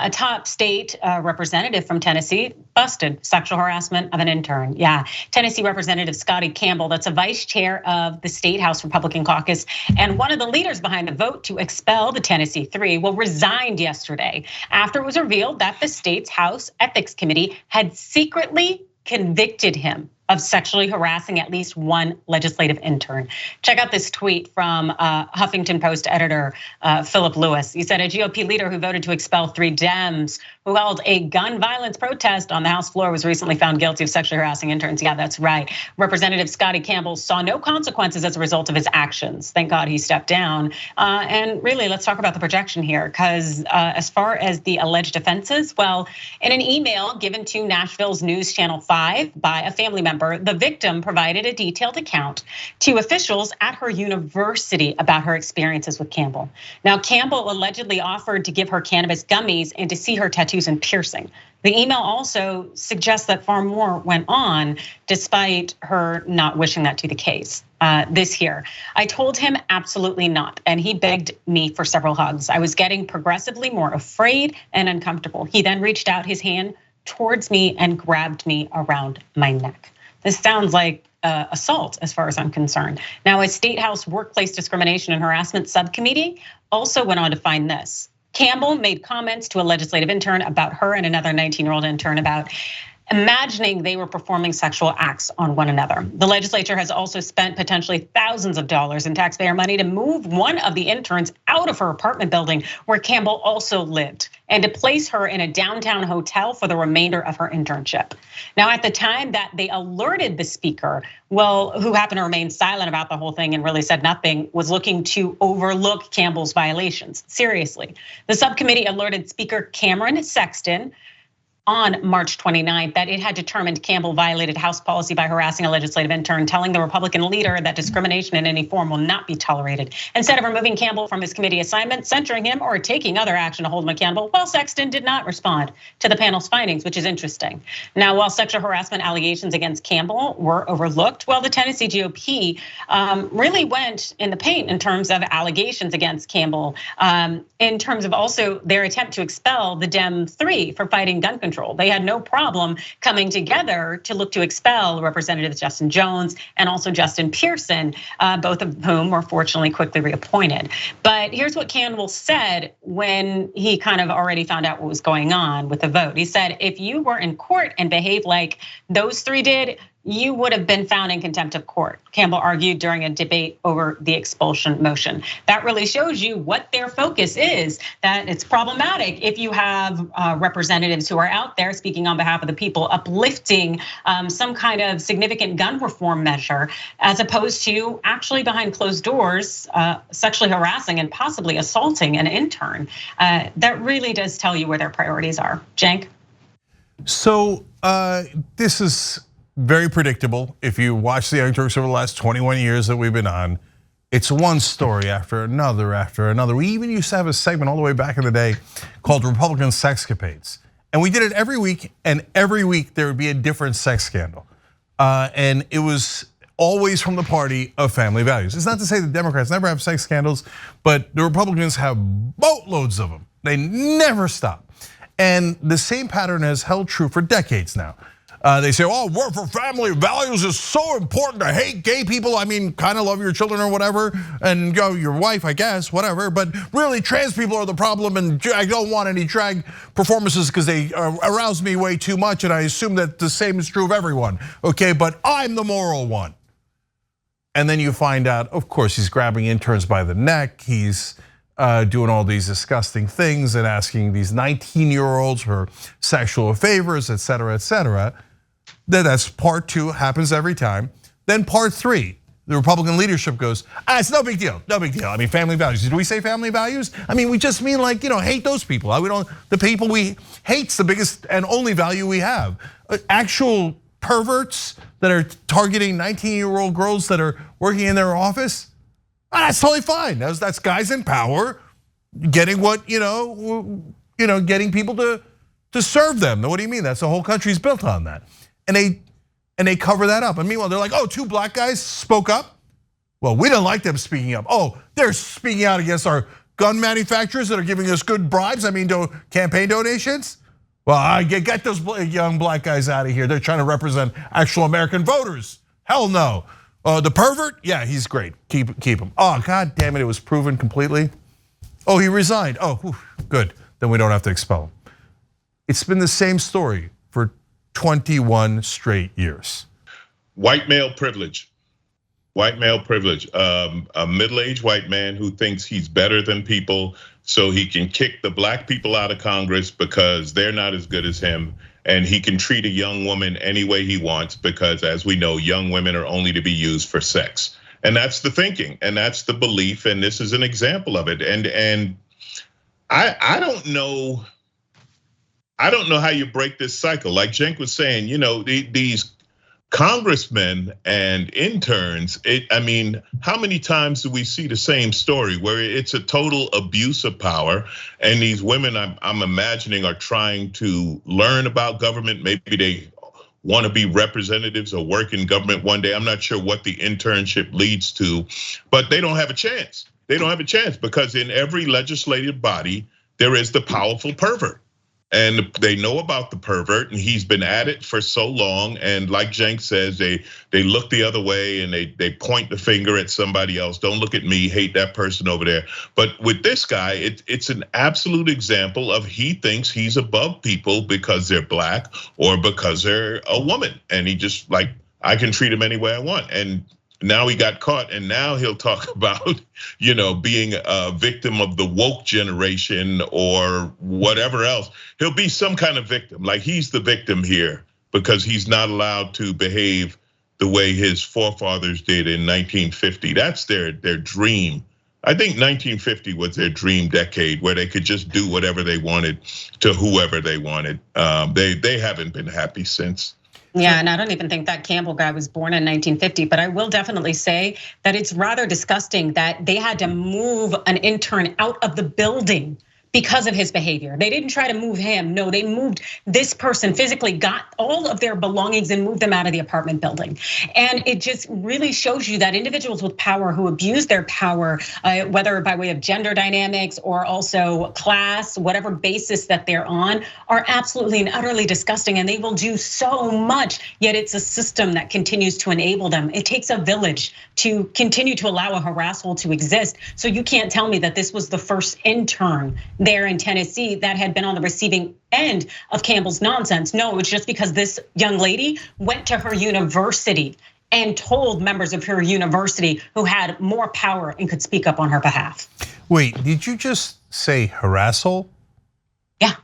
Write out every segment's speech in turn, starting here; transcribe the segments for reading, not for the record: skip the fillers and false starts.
A top state representative from Tennessee busted sexual harassment of an intern. Yeah, Tennessee Representative Scotty Campbell, that's a vice chair of the state House Republican Caucus and one of the leaders behind the vote to expel the Tennessee Three, resigned yesterday after it was revealed that the state's House Ethics Committee had secretly convicted him of sexually harassing at least one legislative intern. Check out this tweet from Huffington Post editor Philip Lewis. He said a GOP leader who voted to expel 3 Dems who held a gun violence protest on the House floor was recently found guilty of sexually harassing interns. Yeah, that's right. Representative Scotty Campbell saw no consequences as a result of his actions. Thank God he stepped down. And really, let's talk about the projection here, because as far as the alleged offenses, well, in an email given to Nashville's News Channel 5 by a family member, the victim provided a detailed account to officials at her university about her experiences with Campbell. Now, Campbell allegedly offered to give her cannabis gummies and to see her tattoos and piercing. The email also suggests that far more went on, despite her not wishing that to the case. This here, I told him absolutely not, and he begged me for several hugs. I was getting progressively more afraid and uncomfortable. He then reached out his hand towards me and grabbed me around my neck. This sounds like assault as far as I'm concerned. Now, a State House Workplace Discrimination and Harassment Subcommittee also went on to find this. Campbell made comments to a legislative intern about her and another 19-year-old intern about imagining they were performing sexual acts on one another. The legislature has also spent potentially thousands of dollars in taxpayer money to move one of the interns out of her apartment building where Campbell also lived and to place her in a downtown hotel for the remainder of her internship. Now, at the time that they alerted the speaker, well, who happened to remain silent about the whole thing and really said nothing, was looking to overlook Campbell's violations. Seriously, the subcommittee alerted Speaker Cameron Sexton on March 29th that it had determined Campbell violated House policy by harassing a legislative intern, telling the Republican leader that discrimination in any form will not be tolerated. Instead of removing Campbell from his committee assignment, censuring him, or taking other action to hold him accountable, well, Sexton did not respond to the panel's findings, which is interesting. Now, while sexual harassment allegations against Campbell were overlooked, well, the Tennessee GOP really went in the paint in terms of allegations against Campbell, in terms of also their attempt to expel the Dem 3 for fighting gun control. They had no problem coming together to look to expel Representatives Justin Jones and also Justin Pearson, both of whom were fortunately quickly reappointed. But here's what Campbell said when he kind of already found out what was going on with the vote. He said, if you were in court and behaved like those 3 did, you would have been found in contempt of court, Campbell argued during a debate over the expulsion motion. That really shows you what their focus is, that it's problematic if you have representatives who are out there speaking on behalf of the people, uplifting some kind of significant gun reform measure, as opposed to actually behind closed doors, sexually harassing and possibly assaulting an intern. That really does tell you where their priorities are. Cenk? So this is very predictable. If you watch the Young Turks over the last 21 years that we've been on, it's one story after another after another. We even used to have a segment all the way back in the day called Republican Sexcapades. And we did it every week, and every week there would be a different sex scandal. And it was always from the party of family values. It's not to say the Democrats never have sex scandals, but the Republicans have boatloads of them. They never stop. And the same pattern has held true for decades now. They say, oh, work for family values is so important to hate gay people. I mean, kind of love your children or whatever, and your wife, I guess, whatever. But really, trans people are the problem, and I don't want any drag performances because they arouse me way too much, and I assume that the same is true of everyone. Okay, but I'm the moral one. And then you find out, of course, he's grabbing interns by the neck. He's doing all these disgusting things and asking these 19-year-olds for sexual favors, et cetera, et cetera. That's part 2, happens every time. Then part 3, the Republican leadership goes, it's no big deal, no big deal. I mean, family values. Did we say family values? I mean, we just mean like, hate those people. We don't, the people we hate's the biggest and only value we have. Actual perverts that are targeting 19-year-old girls that are working in their office, that's totally fine. That's guys in power getting what, getting people to serve them. What do you mean? That's the whole country's built on that. And they cover that up. And meanwhile, they're like, oh, 2 black guys spoke up. Well, we don't like them speaking up. Oh, they're speaking out against our gun manufacturers that are giving us good bribes, campaign donations? Well, I get those young black guys out of here. They're trying to represent actual American voters. Hell no. The pervert? Yeah, he's great. Keep him. Oh, God damn it, it was proven completely. Oh, he resigned. Oh, whew, good. Then we don't have to expel him. It's been the same story for 21 straight years. White male privilege. White male privilege. A middle-aged white man who thinks he's better than people, so he can kick the black people out of Congress because they're not as good as him. And he can treat a young woman any way he wants because, as we know, young women are only to be used for sex. And that's the thinking, and that's the belief, and this is an example of it. And I don't know how you break this cycle. Like Cenk was saying, these congressmen and interns, how many times do we see the same story where it's a total abuse of power? And these women, I'm imagining, are trying to learn about government. Maybe they want to be representatives or work in government one day. I'm not sure what the internship leads to, but they don't have a chance. They don't have a chance because in every legislative body, there is the powerful pervert. And they know about the pervert, and he's been at it for so long. And like Cenk says, they look the other way and they point the finger at somebody else. Don't look at me, hate that person over there. But with this guy, it's an absolute example of he thinks he's above people because they're black or because they're a woman. And he just like, I can treat him any way I want. And now he got caught, and now he'll talk about, being a victim of the woke generation or whatever else. He'll be some kind of victim, like he's the victim here because he's not allowed to behave the way his forefathers did in 1950. That's their dream. I think 1950 was their dream decade where they could just do whatever they wanted to whoever they wanted. They haven't been happy since. Yeah, and I don't even think that Campbell guy was born in 1950, but I will definitely say that it's rather disgusting that they had to move an intern out of the building because of his behavior. They didn't try to move him. No, they moved this person, physically got all of their belongings and moved them out of the apartment building. And it just really shows you that individuals with power who abuse their power, whether by way of gender dynamics or also class, whatever basis that they're on, are absolutely and utterly disgusting. And they will do so much, yet it's a system that continues to enable them. It takes a village to continue to allow a harassment to exist. So you can't tell me that this was the first intern there in Tennessee that had been on the receiving end of Campbell's nonsense. No, it was just because this young lady went to her university and told members of her university who had more power and could speak up on her behalf. Wait, did you just say harassal? Yeah.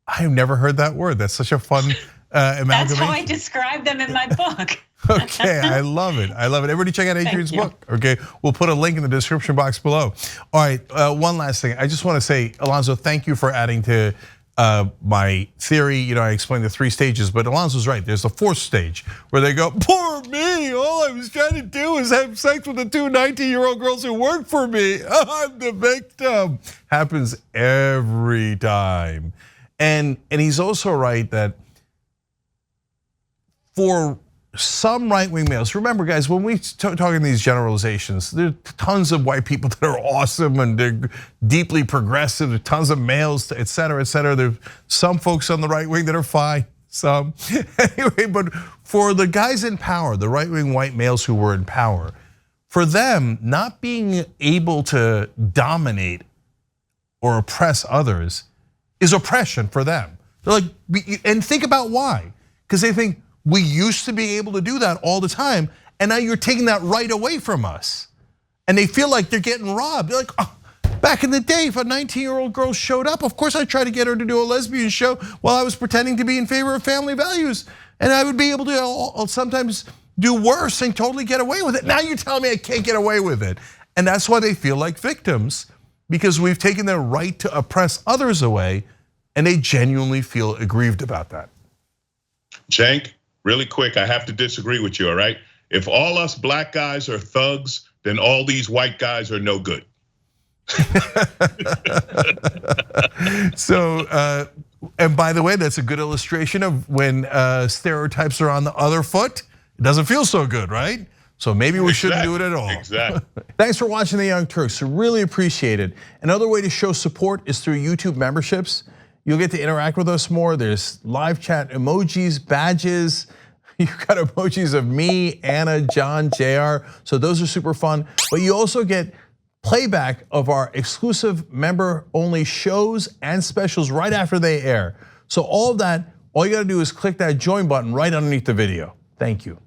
I've never heard that word. That's such a fun amalgamation. That's how I describe them in my book. Okay, I love it. I love it. Everybody check out Adrian's book. Okay, we'll put a link in the description box below. All right, one last thing. I just want to say, Alonzo, thank you for adding to my theory. I explained the 3 stages, but Alonzo's right. There's the 4th stage where they go, poor me. All I was trying to do was have sex with the 2 19-year-old girls who work for me. I'm the victim. Happens every time. And he's also right that for some right-wing males, remember guys, when we talking these generalizations, there's tons of white people that are awesome and they're deeply progressive, there's tons of males, et cetera, et cetera. There's some folks on the right wing that are fine, some. Anyway, but for the guys in power, the right-wing white males who were in power, for them, not being able to dominate or oppress others is oppression for them. They're like, and think about why. Because they think, we used to be able to do that all the time, and now you're taking that right away from us. And they feel like they're getting robbed. They're like, oh, back in the day, if a 19-year-old girl showed up, of course I'd try to get her to do a lesbian show while I was pretending to be in favor of family values. And I would be able to sometimes do worse and totally get away with it. Now you're telling me I can't get away with it. And that's why they feel like victims, because we've taken their right to oppress others away, and they genuinely feel aggrieved about that. Cenk, really quick, I have to disagree with you, all right? If all us black guys are thugs, then all these white guys are no good. So, and by the way, that's a good illustration of when stereotypes are on the other foot. It doesn't feel so good, right? So maybe we shouldn't do it at all. Exactly. Thanks for watching the Young Turks. Really appreciate it. Another way to show support is through YouTube memberships. You'll get to interact with us more. There's live chat emojis, badges. You've got emojis of me, Anna, John, JR. So those are super fun. But you also get playback of our exclusive member-only shows and specials right after they air. So all of that, all you gotta do is click that join button right underneath the video. Thank you.